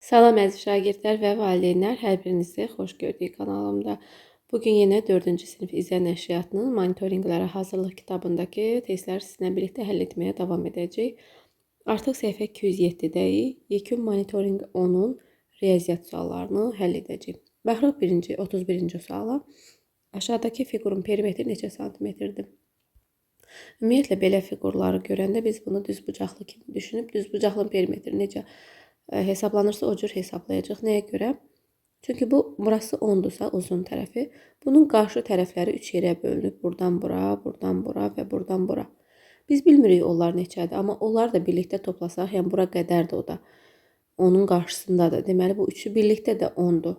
Salam əziz şagirdlər və valideynlər, hər birinizi xoş gördük kanalımda. Bugün yenə 4-cü sinif izə nəşriyyatının monitorinqlərə hazırlıq kitabındakı testləri sizinlə birlikdə həll etməyə davam edəcəyik. Artıq səhifə 207-dəyik. Yekun monitorinq 10-un riyaziyyat suallarını həll edəcəyik. Baxırıq 31-ci suala. Aşağıdakı fiqurun perimetri neçə santimetrdir? Ümumiyyətlə, belə fiqurları görəndə biz bunu düzbucaqlı kimi düşünüb, düzbucaqlının perimetri necə hesablanırsa o cür hesablayacaq. Nəyə görə? Çünki burası 10'dursa uzun tərəfi, bunun qarşı tərəfləri 3 yerə bölünüb. Buradan bura, buradan bura və buradan bura. Biz bilmirik onlar neçədir, amma onlar da birlikdə toplasaq, yəni bura qədərdir o da. Onun qarşısındadır. Deməli bu üçü birlikdə də 10'dur.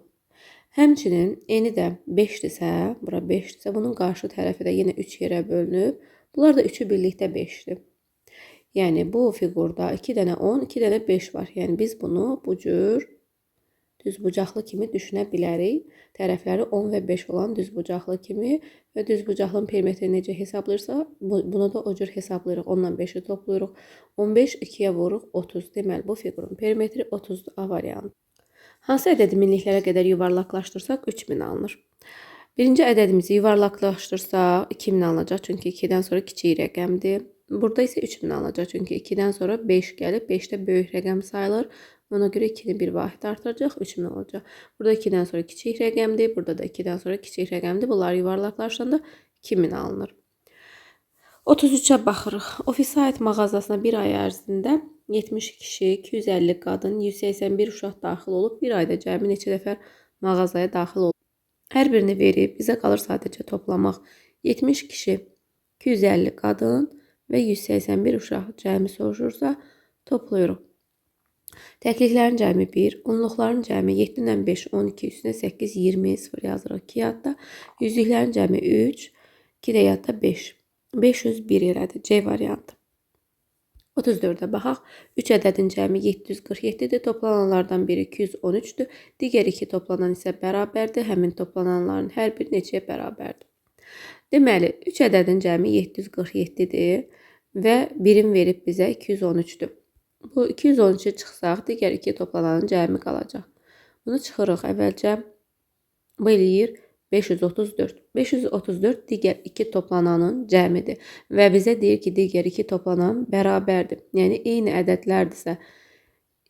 Həmçinin eni də 5'dirsə, bura 5'dirsə, bunun qarşı tərəfi də yenə 3 yerə bölünüb. Bunlar da üçü birlikdə 5'dir. Yəni bu fiqurda 2 dənə 10, 2 dənə 5 var. Yəni biz bunu bu cür düzbucaqlı kimi düşünə bilərik. Tərəfləri 10 və 5 olan düzbucaqlı kimi və düzbucaqlının perimetrini necə hesablayırsa, bunu da o cür hesablayırıq. 10 ilə 5'i toplayırıq. 15 2-yə vururuq 30. Deməli bu fiqurun perimetri 30'dur. A variantı. Hansı ədədi minliklərə qədər yuvarlaqlaşdırsaq 3000 alınır. Birinci ədədimizi yuvarlaqlaşdırsaq 2000 alınacaq. Çünki 2-dən sonra kiçik rəqəmdir. Burada isə 3000 alınacaq. Çünki 2-dən sonra 5 gəlib. 5 də böyük rəqəm sayılır. Ona görə 2-ni bir vahid artıracaq. 3000 olacaq. Burada 2-dən sonra kiçik rəqəmdir. Burada da 2-dən sonra kiçik rəqəmdir. Bunlar yuvarlaqlaşanda 2000 alınır. 33'ə baxırıq. Ofisə aid mağazasına bir ay ərzində 70 kişi, 250 qadın, 181 uşaq daxil olub. Bir ayda cəmi neçə nəfər mağazaya daxil olub? Hər birini verib. Bizə qalır sadəcə toplamaq. 70 kişi, 250 qadın və 181 uşaq cəmi soruşursa toplayırıq. Təkliklərin cəmi 1, onluqların cəmi 7 ilə 5, 12, üstünə 8, 20, 0 yazırıq 2 yadda. Yüzlüklərin cəmi 3, 2 də yadda 5. 501 elədir. C variantı. 34'ə baxaq. 3 ədədin cəmi 747'dir. Toplananlardan biri 213'dür. Digər 2 toplanan isə bərabərdir. Həmin toplananların hər biri neçəyə bərabərdir? Deməli, 3 ədədin cəmi 747'dir və birim verib bizə 213'dür. Bu 213'ü çıxsaq, digər 2 toplananın cəmi qalacaq. Bunu çıxırıq. Əvvəlcə bu eləyir 534. 534 digər 2 toplananın cəmidir. Və bizə deyir ki, digər 2 toplanan bərabərdir. Yəni, eyni ədədlərdirsə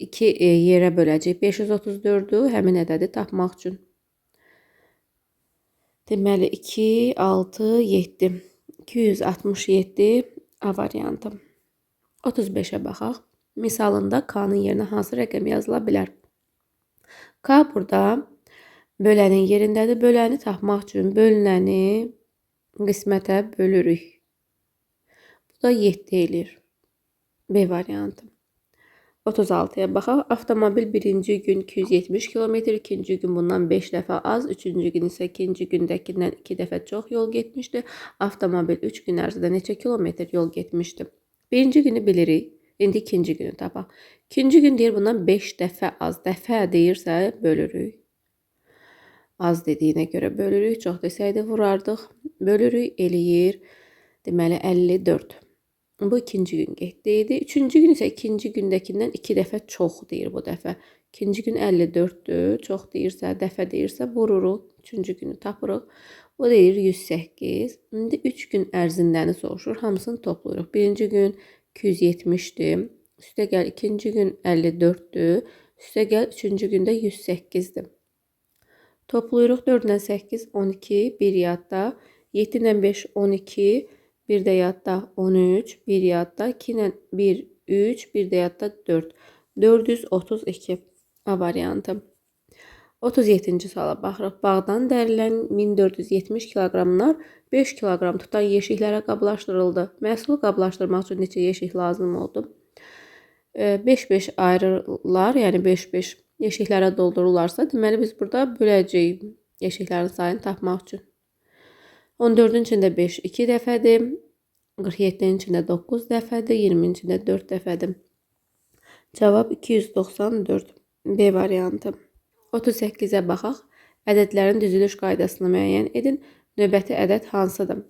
2 yerə böləcək 534'ü həmin ədədi tapmaq üçün. Deməli, 2, 6, 7. 267 A variantı. 35'ə baxaq. Misalında K'nın yerinə hansı rəqəm yazıla bilər? K burada bölənin yerindədir. Böləni tapmaq üçün bölünəni qismətə bölürük. Bu da 7 eləyir. B variantı. 36'ya baxaq. Avtomobil birinci gün 270 km, ikinci gün bundan 5 dəfə az, üçüncü gün isə ikinci gündəkindən 2 dəfə çox yol getmişdi. Avtomobil 3 gün ərzində neçə kilometr yol getmişdi? Birinci günü bilirik. İndi ikinci günü tapaq. İkinci gün deyir bundan 5 dəfə az. Dəfə deyirsə bölürük. Az dediyinə görə bölürük. Çox desəydi vurardıq. Bölürük eləyir. Deməli 54. Bu ikinci gün getdiydi. Üçüncü gün isə ikinci gündəkindən 2 dəfə çox deyir bu dəfə. İkinci gün 54'dür. Çox deyirsə, dəfə deyirsə vururuq. Üçüncü günü tapırıq. O deyir 108. İndi 3 gün ərzindəni soruşur. Hamısını toplayırıq. Birinci gün 270'dir. Üstə gəl ikinci gün 54'dür. Üstə gəl üçüncü gündə 108'dir. Toplayırıq 4 ilə 8, 12, 1 yadda. 7 ilə 5, 12, 1 də yadda 13, 1 yadda. 2 ilə 1, 3, 1 də yadda 4. 432 A variantı. 37-ci suala baxırıq. Bağdan dərilən 1470 kiloqramlar 5 kiloqram tutan yeşiklərə qablaşdırıldı. Məhsulu qablaşdırmaq üçün neçə yeşik lazım oldu? 5-5 ayrılar, yəni 5-5 yeşiklərə doldururlarsa, deməli biz burada böləcəyik yeşiklərin sayını tapmaq üçün. 14'ün içində 5 2 dəfədir. 47'nin içində 9 dəfədir. 20'nin içində 4 dəfədir. Cavab 294. B variantı. 38'ə baxaq. Ədədlərin düzülüş qaydasını müəyyən edin. Növbəti ədəd hansıdır?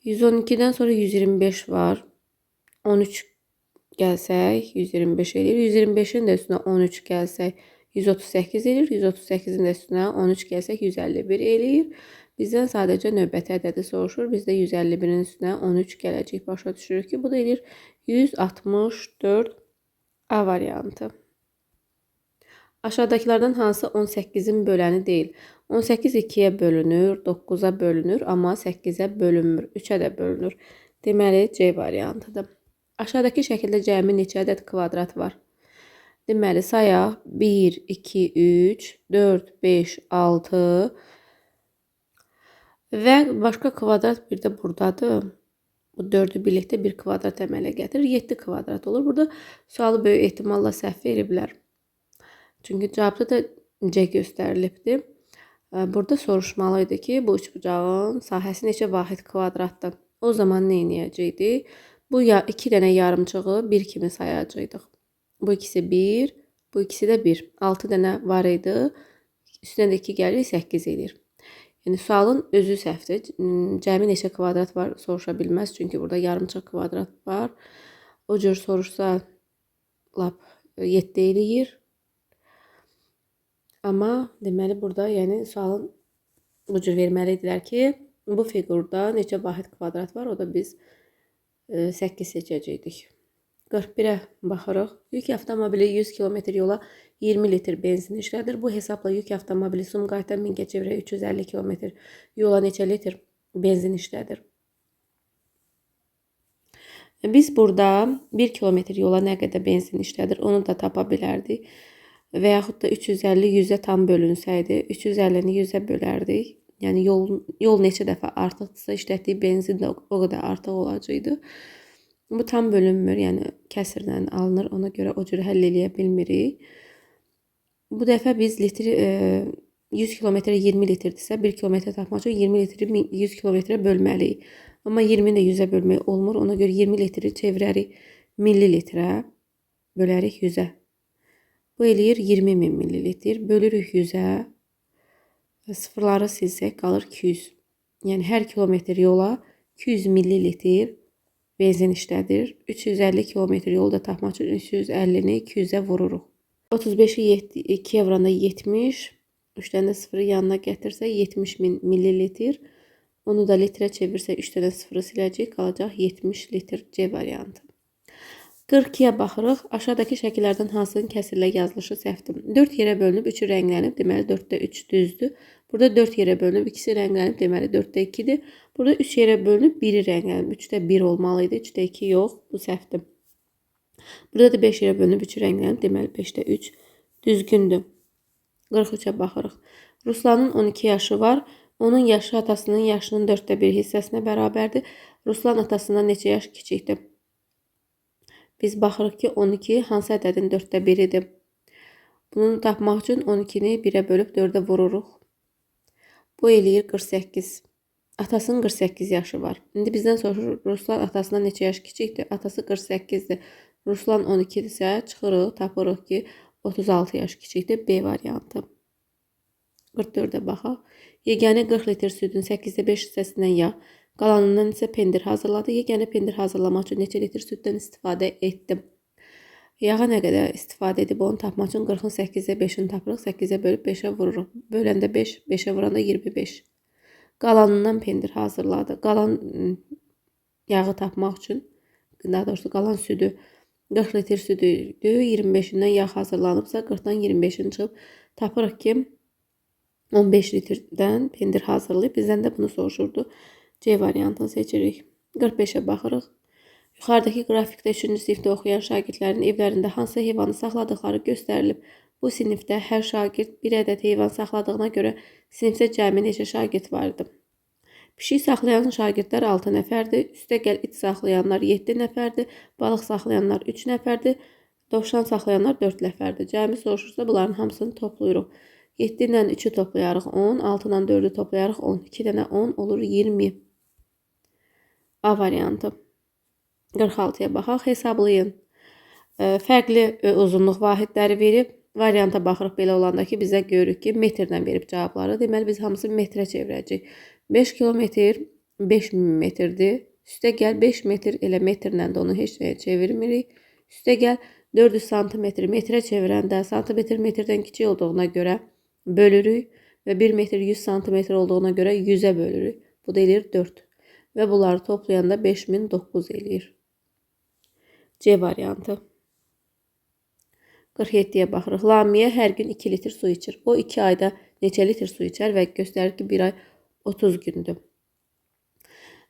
112'dən sonra 125 var. 13 gəlsək 125 eləyir. 125-in də üstünə 13 gəlsək 138 eləyir. 138-in də üstünə 13 gəlsək 151 eləyir. Bizdən sadəcə növbəti ədədi soruşur. Biz də 151-in üstünə 13 gələcək. Başa düşürük ki, bu da eləyir 164 A variantı. Aşağıdakilerden hansı 18'in böləni deyil? 18 2'ye bölünür, 9'a bölünür, amma 8'e bölünmür, 3'e də bölünür. Deməli, C variantıdır. Aşağıdakı şəkildə cəmi neçə ədəd kvadrat var? Deməli, sayaq 1, 2, 3, 4, 5, 6 və başqa kvadrat bir də buradadır. Bu 4'ü birlikdə bir kvadrat əmələ gətirir. 7 kvadrat olur. Burada sualı böyük ehtimalla səhv veriblər. Çünki cavabda da C göstərilibdir. Burada soruşmalıydı ki, bu üçbucağın sahəsi neçə vahid kvadratdır? O zaman nə edəcəkdik? Bu 2 dənə yarımçığı 1 kimi sayacaqdıq. Bu ikisi 1, bu ikisi də 1. 6 dənə var idi. Üstünə də 2 gəlir, 8 edir. Yəni sualın özü səhvdir. Cəmi neçə kvadrat var soruşa bilməz. Çünki burada yarımçıq kvadrat var. O cür soruşsa lap 7 eləyir. Amma deməli burada yəni sualın bu cür verməlidirlər ki, bu fiqurda neçə vahid kvadrat var? O da biz 8 seçəcəkdik. 41'ə baxırıq. Yük avtomobili 100 km yola 20 litr benzin işlədir. Bu hesabla yük avtomobili Sumqayıtdan Mingəçevirə 350 km yola neçə litr benzin işlədir? Biz burada 1 kilometr yola nə qədər benzin işlədir? Onu da tapa bilərdik. Və yaxud da 350 100'ə tam bölünsəydi, 350-ni 100'ə bölərdik. Yəni yol neçə dəfə artıqdırsa işlətdiyi benzin də o qədər artıq olacaqdı. Bu tam bölünmür, yəni kəsirlə alınır. Ona görə o cür həll eləyə bilmirik. Bu dəfə biz litri 100 kilometrə 20 litrdirsə, 1 kilometr tapmaq üçün 20 litri 100 kilometrə bölməliyik. Amma 20-ni də 100'ə bölmək olmur. Ona görə 20 litri çevirərik millilitrə, bölərik 100'ə. Bu eləyir 20.000 millilitr. Bölürük 100'ə. Sıfırları silsək qalır 200. Yəni hər kilometr yola 200 millilitr benzin işlədir. 350 kilometr yolda tapmaq üçün 350'ni 200'ə vururuq. 35'i 2'ye vuranda 70. 3 dənə sıfırı yanına gətirsə 70.000 millilitr. Onu da litrə çevirsək 3 dənə sıfırı siləcək, qalacaq 70 litr. C variantı. 42'ye baxırıq. Aşağıdakı şəkillərdən hansının kəsirlə yazılışı səhvdir? 4 yerə bölünüb 3'ü rənglənib, deməli 4'də 3 düzdür. Burada 4 yerə bölünüb 2'si rənglənib, deməli 4'də 2'dir. Burada 3 yerə bölünüb 1'i rənglənib, 3'də 1 olmalıydı, 3'də 2 yox, bu səhvdir. Burada da 5 yerə bölünüb 3'ü rənglənib, deməli 5'də 3 düzgündür. 43'ə baxırıq. Ruslanın 12 yaşı var. Onun yaşı atasının yaşının 4'də 1 hissəsinə bərabərdir. Ruslan atasından neçə yaş kiçikdir? Biz baxırıq ki, 12 hansı ədədin 4'də 1-idir. Bunu tapmaq üçün 12'ni 1'ə bölüb 4'ə vururuq. Bu eləyir 48. Atasının 48 yaşı var. İndi bizdən soruşur, Ruslan atasından neçə yaş kiçikdir? Atası 48'dir. Ruslan 12'dirsə çıxırıq, tapırıq ki, 36 yaş kiçikdir. B variantı. 44'ə baxaq. Yeganə 40 litr südün 8'də 5 hissəsindən yağ, qalanından isə pendir hazırladı. Yeganə pendir hazırlamaq üçün neçə litr süddən istifadə etdim? Yağa nə qədər istifadə edib onu tapmaq üçün 40'ın 8'ə 5'ini tapırıq. 8'ə bölüb 5'ə vururuq. Böləndə 5, 5'ə vuranda 25. Qalanından pendir hazırladı. Qalan yağı tapmaq üçün, daha doğrusu qalan südü 40 litr südüydü. 25'indən yağ hazırlanıbsa 40'dan 25'ini çıxıb tapırıq ki 15 litrdən pendir hazırlayıb. Bizdən də bunu soruşurdu. C variantını seçirik. 45'ə baxırıq. Yuxarıdakı qrafikdə 3-cü sinifdə oxuyan şagirdlərin evlərində hansı heyvanı saxladıqları göstərilib. Bu sinifdə hər şagird bir ədəd heyvan saxladığına görə sinifdə cəmi neçə şagird vardı? Pişik saxlayan şagirdlər 6 nəfərdir. Üstəgəl it saxlayanlar 7 nəfərdir. Balıq saxlayanlar 3 nəfərdir. Dovşan saxlayanlar 4 nəfərdir. Cəmi soruşursa bunların hamısını toplayırıq. 7 ilə 3'ü toplayarıq 10, 6 ilə 4'ü toplayarıq 10. 2 dənə 10 olur 20. A variantı. 46'ya baxaq, hesablayın. Fərqli uzunluq vahidləri verib. Varianta baxırıq belə olanda ki, bizə görürük ki, metrlə verib cavabları. Deməli, biz hamısını metrə çevirəcəyik. 5 kilometr 5000 metrdir. Üstə gəl 5 metr elə metrlə də onu heç nəyə çevirmirik. Üstəgəl 400 sm metrə çevirəndə santimetr metrdən kiçik olduğuna görə bölürük və 1 metr 100 sm olduğuna görə 100-ə bölürük. Bu da eləyir 4. Və bunları toplayanda 5009 eləyir. C variantı. 47-yə baxırıq. Lamiyə hər gün 2 litr su içir. O 2 ayda neçə litr su içər və göstərir ki, 1 ay 30 gündür.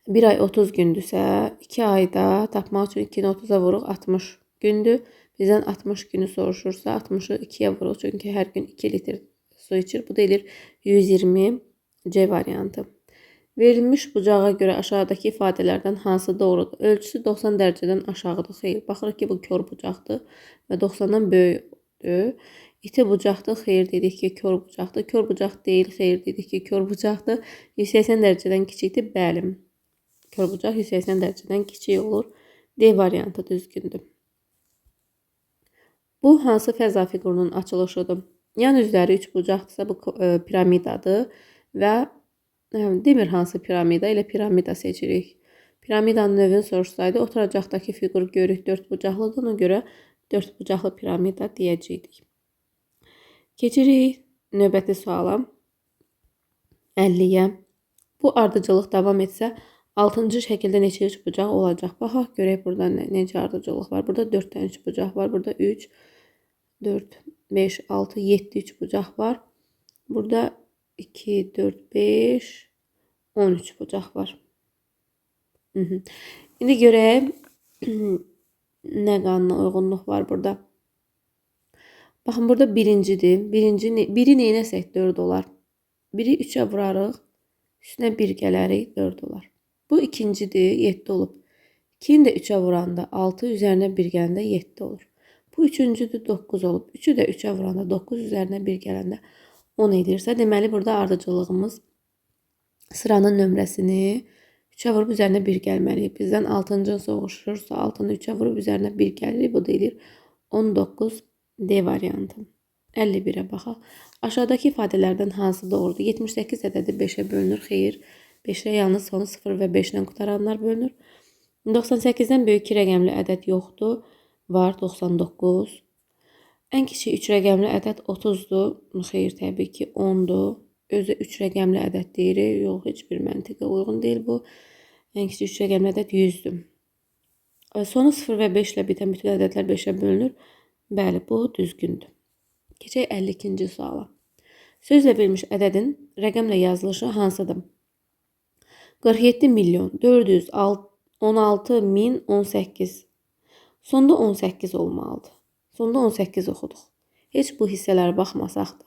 1 ay 30 gündürsə, 2 ayda tapmaq üçün 2-ni 30-a vuruq, 60 gündür. Bizdən 60 günü soruşursa, 60-ı 2-yə vuruq, çünki hər gün 2 litr su içir. Bu da eləyir 120. C variantı. Verilmiş bucağa görə aşağıdakı ifadələrdən hansı doğrudur? Ölçüsü 90 dərəcədən aşağıdır. Xeyr. Baxırıq ki, bu kör bucaqdır və 90-dan böyükdür. İti bucaqdır. Xeyr dedik ki, kör bucaqdır. Kör bucaq deyil. Xeyr dedik ki, kör bucaqdır. 180 dərəcədən kiçikdir. Bəli. Kör bucaq 180 dərəcədən kiçik olur. D variantı düzgündür. Bu hansı fəza fiqurunun açılışıdır? Yan üzləri 3 bucaqdırsa bu piramidadır və demir hansı piramida, elə piramida seçirik. Piramidanın növünü soruşsaydı, oturacaqdakı fiqur görürük 4 bucaqlıdır, ona görə 4 bucaqlı piramida deyəcəydik. Keçirik növbəti suala. 50-yə. Bu ardıcılıq davam etsə, 6-cı şəkildə neçə 3 bucaq olacaq? Baxaq, görək burada necə ardıcılıq var. Burada 4 dənə 3 bucaq var. Burada 3, 4, 5, 6, 7 3 bucaq var. Burada 2, 4, 5, 13 bucaq var. İndi görək nə qanuna uyğunluq var burada. Baxın, burada birincidir. Biri neynəsək 4 olar. Biri 3-ə vurarıq. Üstünə 1 gələrik 4 olar. Bu ikincidir, 7 olub. 2-ni də 3-ə vuranda 6, üzərinə 1 gələndə 7 olur. Bu üçüncüdür, 9 olub. 3-ü də 3-ə vuranda 9, üzərinə 1 gələndə 10 edirsə, deməli burada ardıcılığımız sıranın nömrəsini 3-ə vurub üzərinə 1 gəlməliyik. Bizdən 6-cı soruşursa 6-nı 3-ə vurub üzərinə 1 gəlirik. Bu da edir 19. D variantı. 51-ə baxaq. Aşağıdakı ifadələrdən hansı doğrudur? 78 ədədi 5-ə bölünür. Xeyr. 5-ə yalnız sonu 0 və 5 ilə qutaranlar bölünür. 98-dən böyük 2 rəqəmli ədəd yoxdur. Var 99. Ən kiçik 3 rəqəmli ədəd 30-dur. Xeyr, təbii ki 10-dur. Özü 3 rəqəmli ədəd deyirik. Yox, heç bir məntiqə uyğun deyil bu. Ən kiçik 3 rəqəmli ədəd 100-dür. Sonu 0 və 5 ilə bitən bütün ədədlər 5-ə bölünür. Bəli, bu düzgündür. Keçək 52-ci suala. Sözlə verilmiş ədədin rəqəmlə yazılışı hansıdır? 47 milyon 416 min 18. Sonda 18 olmalıdır. Sonda 18 oxuduq. Heç bu hissələrə baxmasaq da.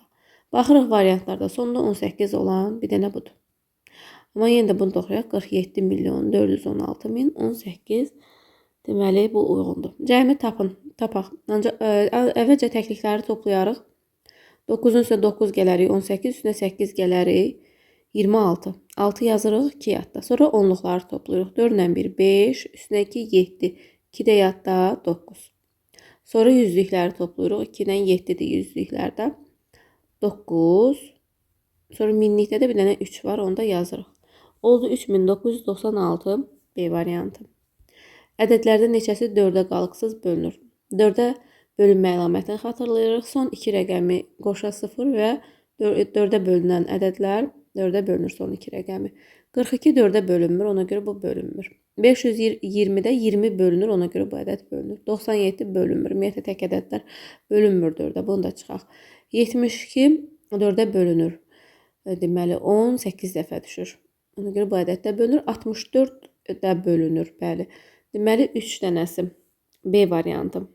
Baxırıq variantlarda sonda 18 olan bir dənə budur. Amma yenə də bunu da oxuyaq. 47 milyon 416 min 18. Deməli, bu uyğundur. Cəmi tapaq. Ancaq əvvəlcə təklikləri toplayarıq. 9-un üstünə 9 gələrik, 18, üstünə 8 gələrik, 26. 6 yazırıq 2 yadda. Sonra onluqları toplayırıq. 4 ilə 1, 5, üstünə 2, 7. 2 də yadda 9. Sonra yüzlükləri toplayırıq. 2-dən 7-dir yüzlüklərdə. 9. Sonra minlikdə də bir dənə 3 var. Onu da yazırıq. Oldu 3996 B variantı. Ədədlərdən neçəsi 4-ə qalıqsız bölünür? 4-ə bölünmə əlamətini xatırlayırıq. Son 2 rəqəmi qoşa 0 və 4-ə bölünən ədədlər 4-ə bölünür son 2 rəqəmi. 42 4-ə bölünmür, ona görə bu bölünmür. 520-də 20 bölünür, ona görə bu ədəd bölünür. 97 bölünmür. Ümumiyyətlə tək ədədlər bölünmür 4-ə. Bunu da çıxaq. 72 4-ə bölünür. Deməli 18 dəfə düşür. Ona görə bu ədəd də bölünür. 64 də bölünür, bəli. Deməli 3 dənəsi B variantı.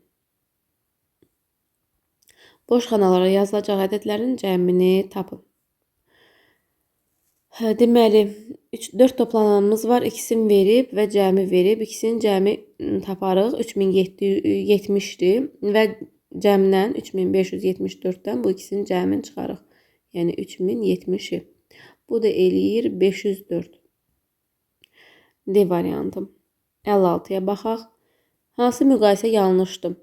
Boş xanalara yazılacaq ədədlərin cəmini tapın. Deməli 4 toplananımız var. İkisini verib və cəmi verib. İkisinin cəmi taparıq. 3770-dir və cəmdən 3574-dən bu ikisinin cəmini çıxarıq. Yəni 3070-i. Bu da eləyir 504. D variantı. 56-ya baxaq. Hansı müqayisə yanlışdır?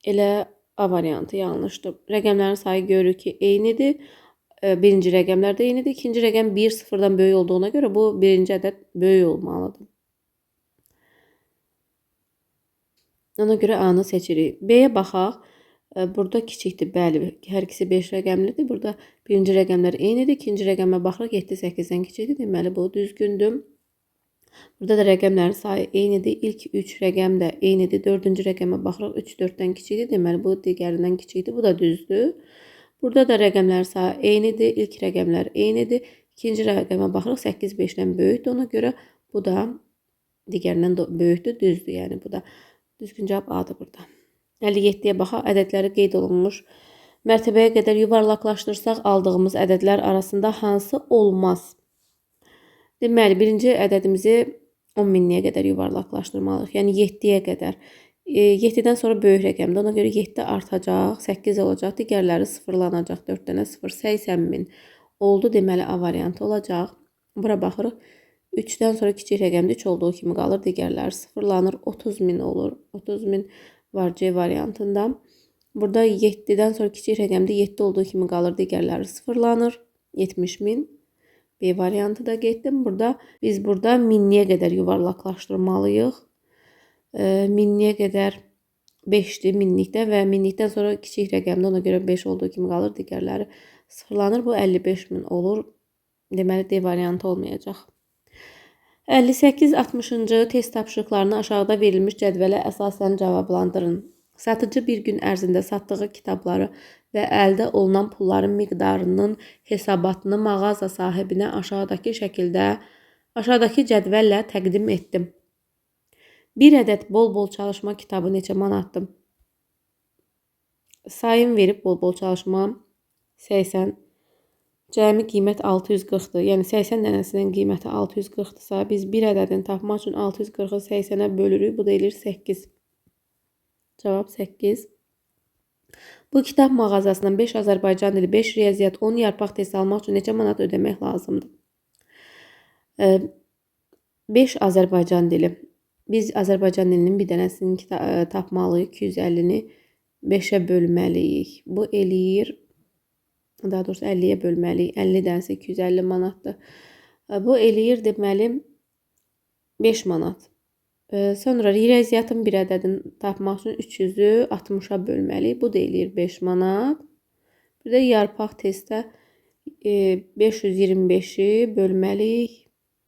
Elə A variantı yanlışdır. Rəqəmlərin sayı görürük ki, eynidir. Birinci rəqəmlər də eynidir. İkinci rəqəm 1 0-dan böyük olduğuna görə bu birinci ədəd böyük olmalıdır. Ona görə A-nı seçirik. B-yə baxaq. Burada kiçikdir, bəli. Hər ikisi 5 rəqəmlidir. Burada birinci rəqəmlər eynidir. İkinci rəqəmə baxırıq, 7 8-dən kiçikdir. Deməli, bu düzgündür. Burada da rəqəmlərin sayı eynidir. İlk 3 rəqəm də eynidir. Dördüncü rəqəmə baxırıq, 3 4-dən kiçikdir. Deməli, bu digərindən kiçikdir. Bu da düzdür. Burada da rəqəmlərin sayı eynidir. İlk rəqəmlər eynidir. İkinci rəqəmə baxırıq, 8 5-dən böyükdür. Ona görə bu da digərindən böyükdür, düzdür. Yəni bu da düzgün cavab A-dır burada. 57-yə baxaq. Ədədləri qeyd olunmuş mərtəbəyə qədər yuvarlaqlaşdırsaq aldığımız ədədlər arasında hansı olmaz? Deməli, birinci ədədimizi 10 minliyə qədər yuvarlaqlaşdırmalıyıq. Yəni 7-yə qədər. 7-dən sonra böyük rəqəmdir. Ona görə 7 artacaq, 8 olacaq. Digərləri sıfırlanacaq. 4 dənə 0, 80 min oldu. Deməli, A variantı olacaq. Bura baxırıq. 3-dən sonra kiçik rəqəmdə 3 olduğu kimi qalır. Digərləri sıfırlanır. 30 min olur. 30 min var C variantında. Burada 7-dən sonra kiçik rəqəmdə 7 olduğu kimi qalır. Digərləri sıfırlanır. 70 min. B variantı da getdim. Biz burada minliyə qədər yuvarlaqlaşdırmalıyıq. Minliyə qədər 5-dir minlikdə və minlikdən sonra kiçik rəqəmdə ona görə 5 olduğu kimi qalır. Digərləri sıfırlanır. Bu 55 min olur. Deməli, D variantı olmayacaq. 58-60-cı test tapşırıqlarını aşağıda verilmiş cədvələ əsasən cavablandırın. Satıcı bir gün ərzində satdığı kitabları və əldə olunan pulların miqdarının hesabatını mağaza sahibinə aşağıdakı cədvəllə təqdim etdim. Bir ədəd bol-bol çalışma kitabı neçə manatdır? Sayın verib bol-bol çalışma 80. Cəmi qiymət 640-dır. Yəni 80 dənəsinin qiyməti 640-dırsa, biz bir ədədini tapmaq üçün 640-ı 80-ə bölürük. Bu da eləyir 8. Cavab 8. Bu kitab mağazasından 5 Azərbaycan dili, 5 riyaziyyat, 10 yarpaq testi almaq üçün neçə manat ödəmək lazımdır? 5 Azərbaycan dili. Biz Azərbaycan dilinin bir dənəsini tapmalıyıq. 250-ni 5-ə bölməliyik. Bu eləyir, daha doğrusu 50-yə bölməliyik. 50 dənəsi 250 manatdır. Bu eləyir deməli 5 manat. Sonra riyaziyyatın bir ədədini tapmaq üçün 300-ü 60-a bölməliyik. Bu da eləyir 5 manat. Bir də yarpaq testdə 525-i bölməliyik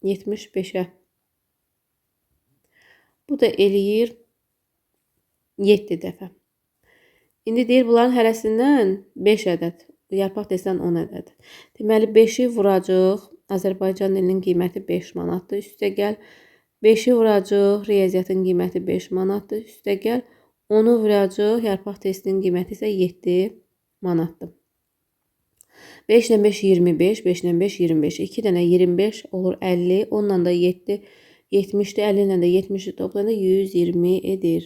75-ə. Bu da eləyir 7 dəfə. İndi deyir bunların hərəsindən 5 ədəd. Yarpaq testdən 10 ədəd. Deməli 5-i vuracaq. Azərbaycan dilinin qiyməti 5 manatdır. Üstəgəl 5-i vuracaq. Riyaziyyatın qiyməti 5 manatdır. Üstəgəl 10-u vuracaq. Yarpaq testinin qiyməti isə 7 manatdır. 5 ilə 5 25, 5 ilə 5 25. 2 dənə 25 olur 50. 10 ilə də 7 70-dir. 50 ilə də 70-i toplayanda 120 edir.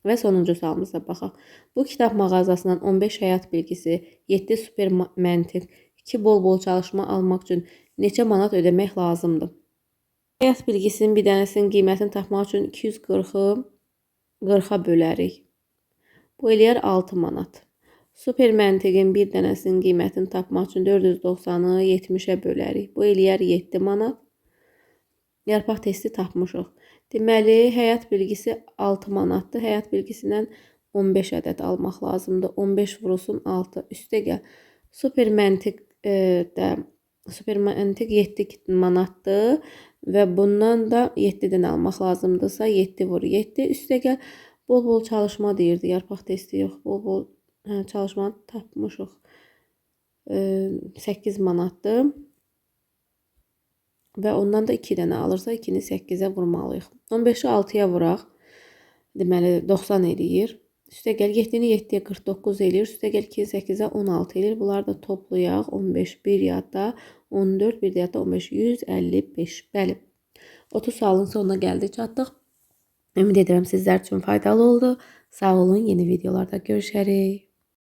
Və sonuncu sualımıza baxaq. Bu kitab mağazasından 15 həyat bilgisi, 7 super məntiq, 2 bol-bol çalışma almaq üçün neçə manat ödəmək lazımdır? Həyat bilgisinin bir dənəsinin qiymətini tapmaq üçün 240-ı 40-a bölərik. Bu eləyər 6 manat. Super məntiqin bir dənəsinin qiymətini tapmaq üçün 490-ı 70-ə bölərik. Bu eləyər 7 manat. Yarpaq testi tapmışıq. Deməli, həyat bilgisi 6 manatdır. Həyat bilgisindən 15 ədəd almaq lazımdır. 15 vurulsun 6. Üstəgəl super məntiq 7 manatdır və bundan da 7 dənə almaq lazımdırsa 7 vur 7. Üstəgəl bol-bol çalışma deyirdi. Yarpaq testi yox. Bol-bol çalışma tapmışıq. 8 manatdır. Və ondan da 2 dənə alırsa 2-ni 8-ə vurmalıyıq. 15-i 6-ya vuraq. Deməli 90 eləyir. Üstəgəl 7-ni 7-yə 49 eləyir. Üstəgəl 2-ni 8-ə 16 eləyir. Bunları da toplayaq. 15 bir yadda, 14 bir yadda 15 155. Bəli. 30 sualın sonuna gəldik, çatdıq. Ümid edirəm sizlər üçün faydalı oldu. Sağ olun. Yeni videolarda görüşərik.